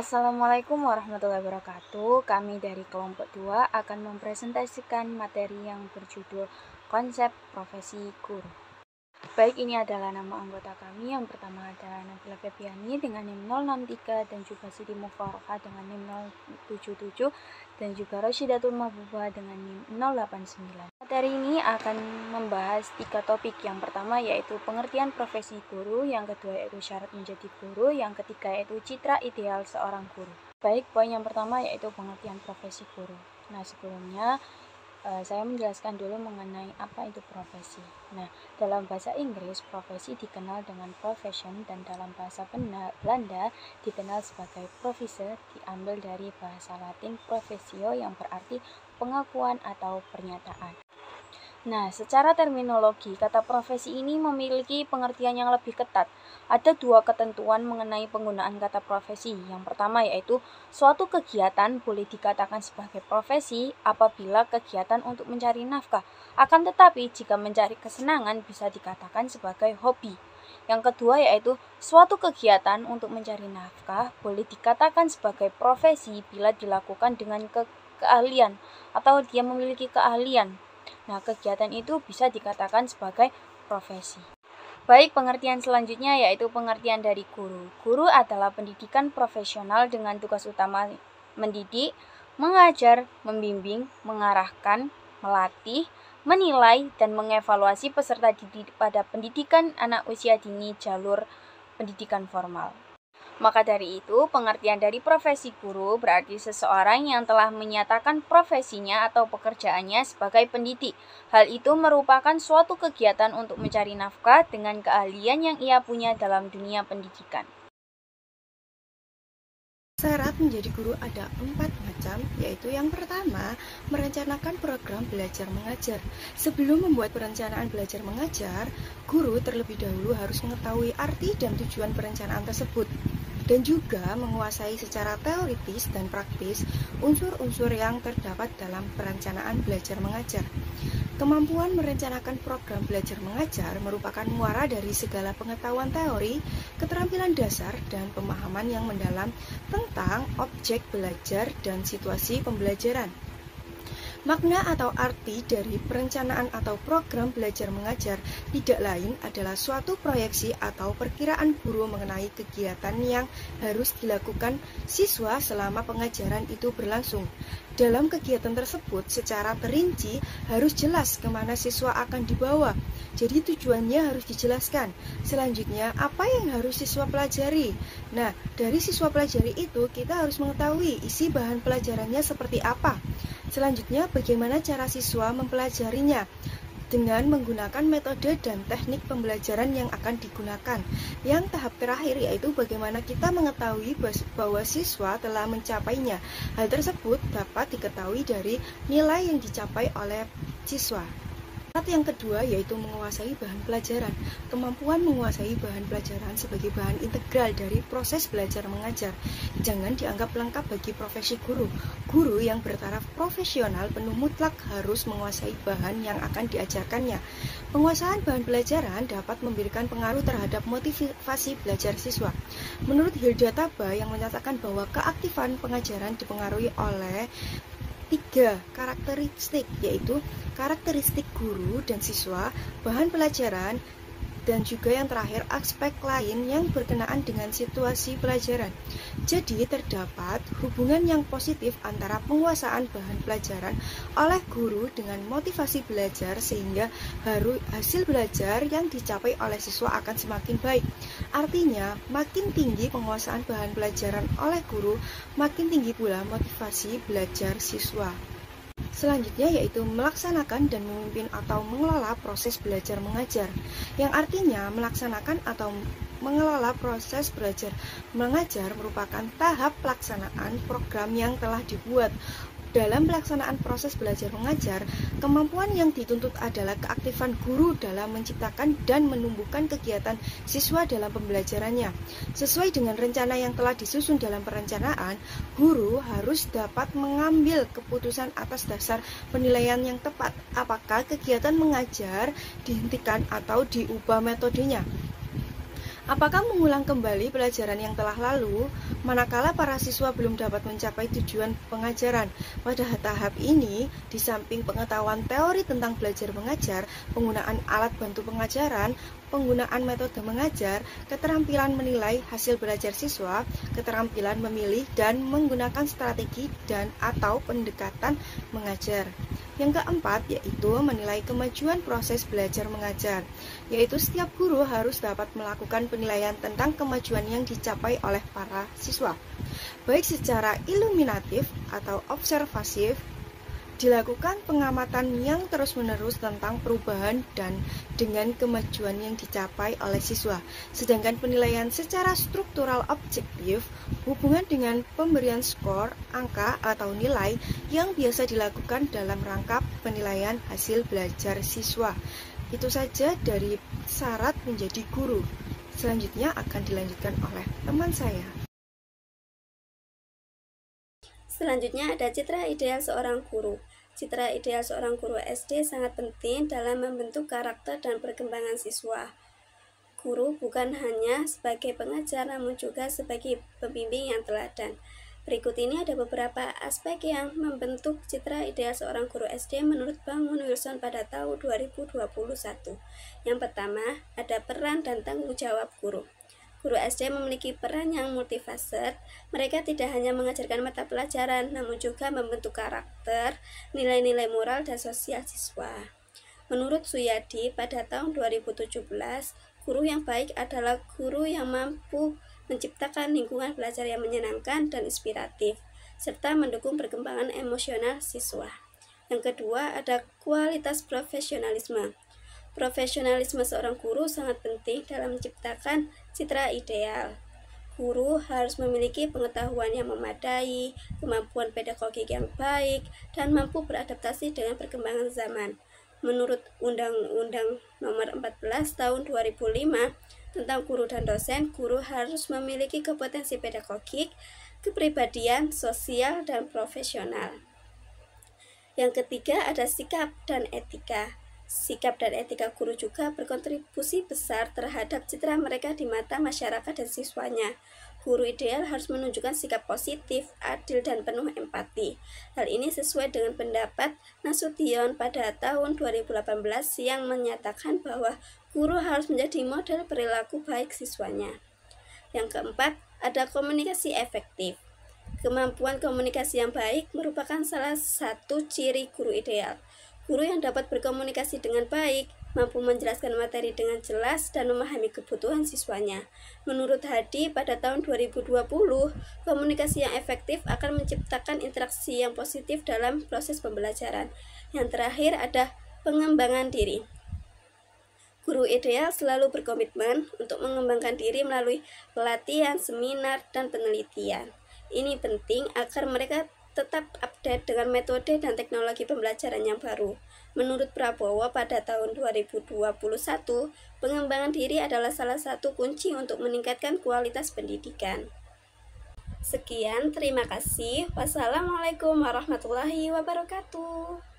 Assalamualaikum warahmatullahi wabarakatuh. Kami dari kelompok 2 akan mempresentasikan materi yang berjudul Konsep Profesi Guru. Baik, ini adalah nama anggota kami. Yang pertama adalah Nabila Febiani dengan NIM 063 dan juga Siti Mufarokah dengan NIM 077 dan juga Rosyidatul Mahbubah dengan NIM 089. Materi ini akan membahas 3 topik. Yang pertama yaitu pengertian profesi guru, yang kedua yaitu syarat menjadi guru, yang ketiga yaitu citra ideal seorang guru. Baik, poin yang pertama yaitu pengertian profesi guru. Nah, sebelumnya saya menjelaskan dulu mengenai apa itu profesi. Nah, dalam bahasa Inggris, profesi dikenal dengan profession, dan dalam bahasa Belanda dikenal sebagai profese, diambil dari bahasa Latin professio yang berarti pengakuan atau pernyataan. Nah, secara terminologi, kata profesi ini memiliki pengertian yang lebih ketat. Ada 2 ketentuan mengenai penggunaan kata profesi. Yang pertama yaitu suatu kegiatan boleh dikatakan sebagai profesi apabila kegiatan untuk mencari nafkah. Akan tetapi, jika mencari kesenangan bisa dikatakan sebagai hobi. Yang kedua yaitu suatu kegiatan untuk mencari nafkah boleh dikatakan sebagai profesi bila dilakukan dengan keahlian atau dia memiliki keahlian. Nah, kegiatan itu bisa dikatakan sebagai profesi. Baik, pengertian selanjutnya yaitu pengertian dari guru. Guru adalah pendidikan profesional dengan tugas utama mendidik, mengajar, membimbing, mengarahkan, melatih, menilai, dan mengevaluasi peserta didik pada pendidikan anak usia dini jalur pendidikan formal. Maka dari itu, pengertian dari profesi guru berarti seseorang yang telah menyatakan profesinya atau pekerjaannya sebagai pendidik. Hal itu merupakan suatu kegiatan untuk mencari nafkah dengan keahlian yang ia punya dalam dunia pendidikan. Syarat menjadi guru ada 4 macam, yaitu yang pertama, merencanakan program belajar mengajar. Sebelum membuat perencanaan belajar mengajar, guru terlebih dahulu harus mengetahui arti dan tujuan perencanaan tersebut, dan juga menguasai secara teoritis dan praktis unsur-unsur yang terdapat dalam perencanaan belajar mengajar. Kemampuan merencanakan program belajar mengajar merupakan muara dari segala pengetahuan teori, keterampilan dasar, dan pemahaman yang mendalam tentang objek belajar dan situasi pembelajaran. Makna atau arti dari perencanaan atau program belajar mengajar tidak lain adalah suatu proyeksi atau perkiraan guru mengenai kegiatan yang harus dilakukan siswa selama pengajaran itu berlangsung. Dalam kegiatan tersebut secara perinci harus jelas kemana siswa akan dibawa. Jadi tujuannya harus dijelaskan. Selanjutnya, apa yang harus siswa pelajari? Nah, dari siswa pelajari itu kita harus mengetahui isi bahan pelajarannya seperti apa. Selanjutnya, bagaimana cara siswa mempelajarinya dengan menggunakan metode dan teknik pembelajaran yang akan digunakan. Yang tahap terakhir yaitu bagaimana kita mengetahui bahwa siswa telah mencapainya. Hal tersebut dapat diketahui dari nilai yang dicapai oleh siswa. Syarat yang kedua yaitu menguasai bahan pelajaran. Kemampuan menguasai bahan pelajaran sebagai bahan integral dari proses belajar mengajar. Jangan dianggap lengkap bagi profesi guru. Guru yang bertaraf profesional penuh mutlak harus menguasai bahan yang akan diajarkannya. Penguasaan bahan pelajaran dapat memberikan pengaruh terhadap motivasi belajar siswa. Menurut Hilda Taba yang menyatakan bahwa keaktifan pengajaran dipengaruhi oleh 3 karakteristik, yaitu karakteristik guru dan siswa, bahan pelajaran, dan juga yang terakhir aspek lain yang berkenaan dengan situasi pelajaran. Jadi terdapat hubungan yang positif antara penguasaan bahan pelajaran oleh guru dengan motivasi belajar sehingga hasil belajar yang dicapai oleh siswa akan semakin baik. Artinya, makin tinggi penguasaan bahan pelajaran oleh guru, makin tinggi pula motivasi belajar siswa. Selanjutnya yaitu melaksanakan dan memimpin atau mengelola proses belajar mengajar, yang artinya melaksanakan atau mengelola proses belajar mengajar merupakan tahap pelaksanaan program yang telah dibuat. Dalam pelaksanaan proses belajar mengajar, kemampuan yang dituntut adalah keaktifan guru dalam menciptakan dan menumbuhkan kegiatan siswa dalam pembelajarannya. Sesuai dengan rencana yang telah disusun dalam perencanaan, guru harus dapat mengambil keputusan atas dasar penilaian yang tepat, apakah kegiatan mengajar dihentikan atau diubah metodenya. Apakah mengulang kembali pelajaran yang telah lalu, manakala para siswa belum dapat mencapai tujuan pengajaran? Pada tahap ini, di samping pengetahuan teori tentang belajar mengajar, penggunaan alat bantu pengajaran, penggunaan metode mengajar, keterampilan menilai hasil belajar siswa, keterampilan memilih dan menggunakan strategi dan atau pendekatan mengajar. Yang keempat yaitu menilai kemajuan proses belajar mengajar, yaitu setiap guru harus dapat melakukan penilaian tentang kemajuan yang dicapai oleh para siswa, baik secara iluminatif atau observatif. Dilakukan pengamatan yang terus-menerus tentang perubahan dan dengan kemajuan yang dicapai oleh siswa. Sedangkan penilaian secara struktural objektif hubungan dengan pemberian skor, angka, atau nilai yang biasa dilakukan dalam rangka penilaian hasil belajar siswa. Itu saja dari syarat menjadi guru. Selanjutnya akan dilanjutkan oleh teman saya. Selanjutnya ada citra ideal seorang guru. Citra ideal seorang guru SD sangat penting dalam membentuk karakter dan perkembangan siswa. Guru bukan hanya sebagai pengajar, namun juga sebagai pembimbing yang teladan. Berikut ini ada beberapa aspek yang membentuk citra ideal seorang guru SD menurut Bangun Wilson pada tahun 2021. Yang pertama, ada peran dan tanggung jawab guru. Guru SD memiliki peran yang multifaset. Mereka tidak hanya mengajarkan mata pelajaran, namun juga membentuk karakter, nilai-nilai moral, dan sosial siswa. Menurut Suyadi, pada tahun 2017, guru yang baik adalah guru yang mampu menciptakan lingkungan belajar yang menyenangkan dan inspiratif, serta mendukung perkembangan emosional siswa. Yang kedua, ada kualitas profesionalisme. Profesionalisme seorang guru sangat penting dalam menciptakan citra ideal. Guru harus memiliki pengetahuan yang memadai, kemampuan pedagogik yang baik, dan mampu beradaptasi dengan perkembangan zaman. Menurut Undang-Undang Nomor 14 Tahun 2005 tentang guru dan dosen, guru harus memiliki kompetensi pedagogik, kepribadian, sosial, dan profesional. Yang ketiga ada sikap dan etika. Sikap dan etika guru juga berkontribusi besar terhadap citra mereka di mata masyarakat dan siswanya. Guru ideal harus menunjukkan sikap positif, adil, dan penuh empati. Hal ini sesuai dengan pendapat Nasution pada tahun 2018 yang menyatakan bahwa guru harus menjadi model perilaku baik siswanya. Yang keempat, ada komunikasi efektif. Kemampuan komunikasi yang baik merupakan salah satu ciri guru ideal. Guru yang dapat berkomunikasi dengan baik, mampu menjelaskan materi dengan jelas dan memahami kebutuhan siswanya. Menurut Hadi, pada tahun 2020, komunikasi yang efektif akan menciptakan interaksi yang positif dalam proses pembelajaran. Yang terakhir ada pengembangan diri. Guru ideal selalu berkomitmen untuk mengembangkan diri melalui pelatihan, seminar, dan penelitian. Ini penting agar mereka tetap update dengan metode dan teknologi pembelajaran yang baru. Menurut Prabowo pada tahun 2021, pengembangan diri adalah salah satu kunci untuk meningkatkan kualitas pendidikan. Sekian, terima kasih. Wassalamualaikum warahmatullahi wabarakatuh.